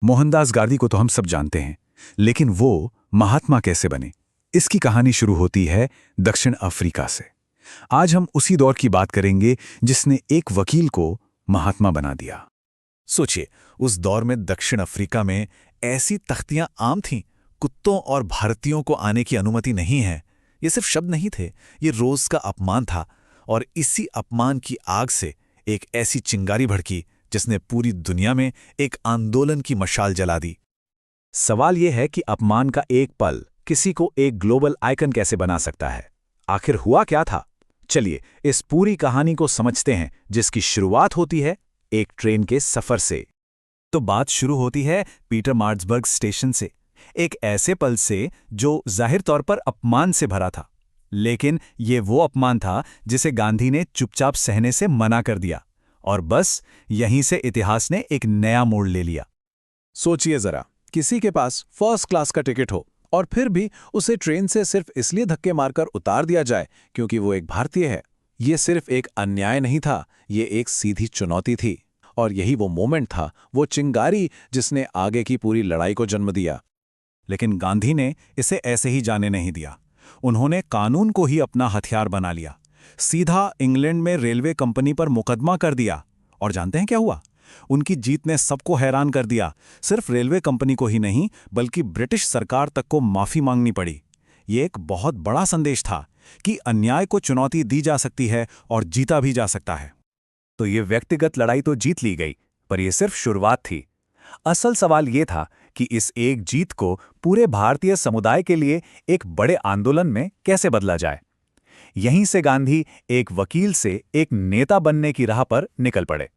मोहनदास गांधी को तो हम सब जानते हैं, लेकिन वो महात्मा कैसे बने? इसकी कहानी शुरू होती है दक्षिण अफ्रीका से। आज हम उसी दौर की बात करेंगे जिसने एक वकील को महात्मा बना दिया। सोचिए, उस दौर में दक्षिण अफ्रीका में ऐसी तख्तियां आम थीं। कुत्तों और भारतीयों को आने की अनुमति नहीं है। ये सिर्फ शब्द नहीं थे, ये रोज का अपमान था। और इसी अपमान की आग से एक ऐसी चिंगारी भड़की जिसने पूरी दुनिया में एक आंदोलन की मशाल जला दी। सवाल यह है कि अपमान का एक पल किसी को एक ग्लोबल आइकन कैसे बना सकता है? आखिर हुआ क्या था? चलिए इस पूरी कहानी को समझते हैं, जिसकी शुरुआत होती है एक ट्रेन के सफर से। तो बात शुरू होती है पीटरमार्ट्सबर्ग स्टेशन से, एक ऐसे पल से जो जाहिर तौर पर अपमान से भरा था। लेकिन ये वो अपमान था जिसे गांधी ने चुपचाप सहने से मना कर दिया, और बस यहीं से इतिहास ने एक नया मोड़ ले लिया। सोचिए जरा, किसी के पास फर्स्ट क्लास का टिकट हो और फिर भी उसे ट्रेन से सिर्फ इसलिए धक्के मारकर उतार दिया जाए क्योंकि वो एक भारतीय है। ये सिर्फ एक अन्याय नहीं था, ये एक सीधी चुनौती थी। और यही वो मोमेंट था, वो चिंगारी जिसने आगे की पूरी लड़ाई को जन्म दिया। लेकिन गांधी ने इसे ऐसे ही जाने नहीं दिया। उन्होंने कानून को ही अपना हथियार बना लिया। सीधा इंग्लैंड में रेलवे कंपनी पर मुकदमा कर दिया। और जानते हैं क्या हुआ? उनकी जीत ने सबको हैरान कर दिया। सिर्फ रेलवे कंपनी को ही नहीं, बल्कि ब्रिटिश सरकार तक को माफी मांगनी पड़ी। ये एक बहुत बड़ा संदेश था कि अन्याय को चुनौती दी जा सकती है और जीता भी जा सकता है। तो ये व्यक्तिगत लड़ाई तो जीत ली गई, पर यह सिर्फ शुरुआत थी। असल सवाल ये था कि इस एक जीत को पूरे भारतीय समुदाय के लिए एक बड़े आंदोलन में कैसे बदला जाए। यहीं से गांधी एक वकील से एक नेता बनने की राह पर निकल पड़े।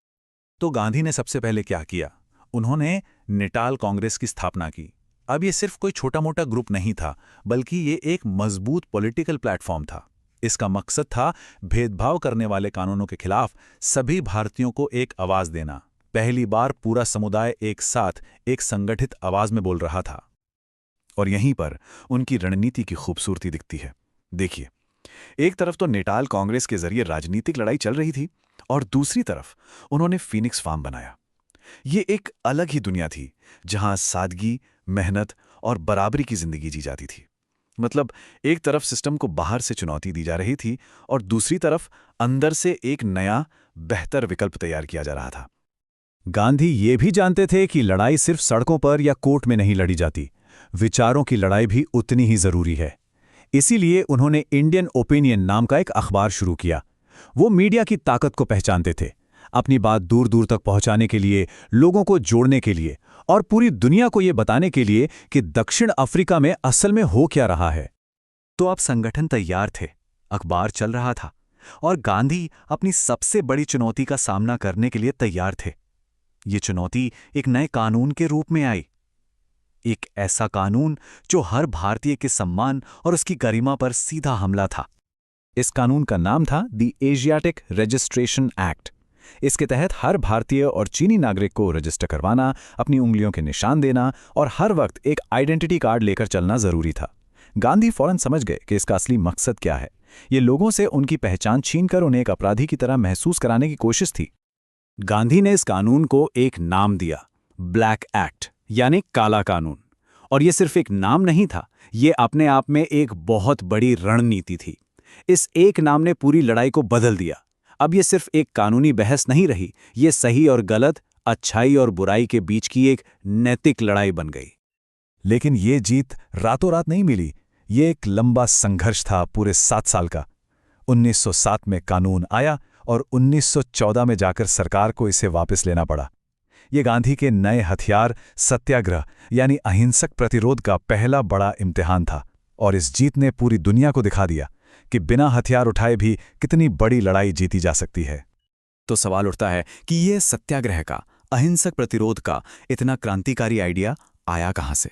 तो गांधी ने सबसे पहले क्या किया? उन्होंने नेटाल कांग्रेस की स्थापना की। अब ये सिर्फ कोई छोटा मोटा ग्रुप नहीं था, बल्कि ये एक मजबूत पॉलिटिकल प्लेटफॉर्म था। इसका मकसद था भेदभाव करने वाले कानूनों के खिलाफ सभी भारतीयों को एक आवाज देना। पहली बार पूरा समुदाय एक साथ एक संगठित आवाज में बोल रहा था। और यहीं पर उनकी रणनीति की खूबसूरती दिखती है। देखिए, एक तरफ तो नेटाल कांग्रेस के जरिए राजनीतिक लड़ाई चल रही थी, और दूसरी तरफ उन्होंने फीनिक्स फार्म बनाया। ये एक अलग ही दुनिया थी, जहां सादगी, मेहनत और बराबरी की जिंदगी जी जाती थी। मतलब एक तरफ सिस्टम को बाहर से चुनौती दी जा रही थी, और दूसरी तरफ अंदर से एक नया बेहतर विकल्प तैयार किया जा रहा था। गांधी ये भी जानते थे कि लड़ाई सिर्फ सड़कों पर या कोर्ट में नहीं लड़ी जाती, विचारों की लड़ाई भी उतनी ही जरूरी है। इसीलिए उन्होंने इंडियन ओपिनियन नाम का एक अखबार शुरू किया। वो मीडिया की ताकत को पहचानते थे, अपनी बात दूर दूर तक पहुंचाने के लिए, लोगों को जोड़ने के लिए, और पूरी दुनिया को ये बताने के लिए कि दक्षिण अफ्रीका में असल में हो क्या रहा है। तो अब संगठन तैयार थे, अखबार चल रहा था, और गांधी अपनी सबसे बड़ी चुनौती का सामना करने के लिए तैयार थे। ये चुनौती एक नए कानून के रूप में आई। एक ऐसा कानून जो हर भारतीय के सम्मान और उसकी गरिमा पर सीधा हमला था। इस कानून का नाम था द एशियाटिक रजिस्ट्रेशन एक्ट। इसके तहत हर भारतीय और चीनी नागरिक को रजिस्टर करवाना, अपनी उंगलियों के निशान देना और हर वक्त एक आइडेंटिटी कार्ड लेकर चलना जरूरी था। गांधी फौरन समझ गए कि इसका असली मकसद क्या है। ये लोगों से उनकी पहचान छीनकर उन्हें एक अपराधी की तरह महसूस कराने की कोशिश थी। गांधी ने इस कानून को एक नाम दिया, ब्लैक एक्ट, यानी काला कानून। और ये सिर्फ एक नाम नहीं था, ये अपने आप में एक बहुत बड़ी रणनीति थी। इस एक नाम ने पूरी लड़ाई को बदल दिया। अब ये सिर्फ एक कानूनी बहस नहीं रही, ये सही और गलत, अच्छाई और बुराई के बीच की एक नैतिक लड़ाई बन गई। लेकिन ये जीत रातों रात नहीं मिली। ये एक लंबा संघर्ष था, पूरे 7 साल का। 1907 में कानून आया और 1914 में जाकर सरकार को इसे वापस लेना पड़ा। ये गांधी के नए हथियार सत्याग्रह यानी अहिंसक प्रतिरोध का पहला बड़ा इम्तिहान था। और इस जीत ने पूरी दुनिया को दिखा दिया कि बिना हथियार उठाए भी कितनी बड़ी लड़ाई जीती जा सकती है। तो सवाल उठता है कि ये सत्याग्रह का, अहिंसक प्रतिरोध का इतना क्रांतिकारी आइडिया आया कहां से?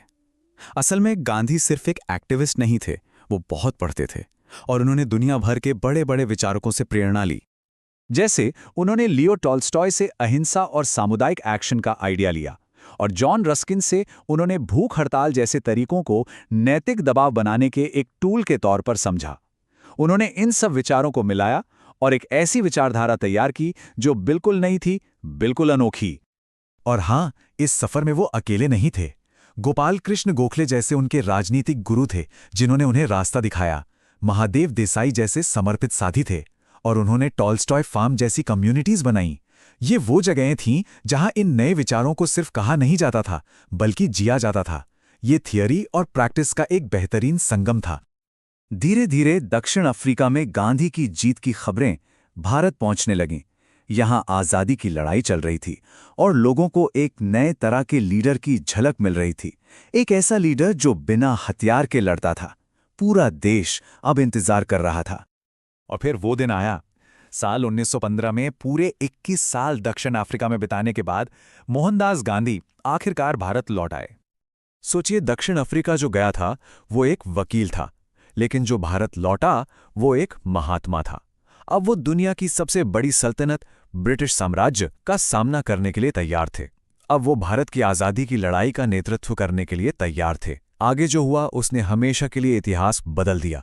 असल में गांधी सिर्फ एक एक्टिविस्ट नहीं थे, वो बहुत पढ़ते थे और उन्होंने दुनिया भर के बड़े बड़े विचारकों से प्रेरणा ली। जैसे उन्होंने लियो टॉल्स्टॉय से अहिंसा और सामुदायिक एक्शन का आइडिया लिया, और जॉन रस्किन से उन्होंने भूख हड़ताल जैसे तरीकों को नैतिक दबाव बनाने के एक टूल के तौर पर समझा। उन्होंने इन सब विचारों को मिलाया और एक ऐसी विचारधारा तैयार की जो बिल्कुल नई थी, बिल्कुल अनोखी। और हाँ, इस सफर में वो अकेले नहीं थे। गोपाल कृष्ण गोखले जैसे उनके राजनीतिक गुरु थे जिन्होंने उन्हें रास्ता दिखाया। महादेव देसाई जैसे समर्पित साथी थे और उन्होंने टॉल्स्टॉय फार्म जैसी कम्युनिटीज बनाई। ये वो जगहें थीं जहां इन नए विचारों को सिर्फ कहा नहीं जाता था बल्कि जिया जाता था। ये थियरी और प्रैक्टिस का एक बेहतरीन संगम था। धीरे धीरे दक्षिण अफ्रीका में गांधी की जीत की खबरें भारत पहुंचने लगीं। यहां आज़ादी की लड़ाई चल रही थी और लोगों को एक नए तरह के लीडर की झलक मिल रही थी। एक ऐसा लीडर जो बिना हथियार के लड़ता था। पूरा देश अब इंतजार कर रहा था। और फिर वो दिन आया। साल 1915 में पूरे 21 साल दक्षिण अफ्रीका में बिताने के बाद मोहनदास गांधी आखिरकार भारत लौट आए। सोचिए, दक्षिण अफ्रीका जो गया था वो एक वकील था, लेकिन जो भारत लौटा वो एक महात्मा था। अब वो दुनिया की सबसे बड़ी सल्तनत ब्रिटिश साम्राज्य का सामना करने के लिए तैयार थे। अब वो भारत की आज़ादी की लड़ाई का नेतृत्व करने के लिए तैयार थे। आगे जो हुआ उसने हमेशा के लिए इतिहास बदल दिया।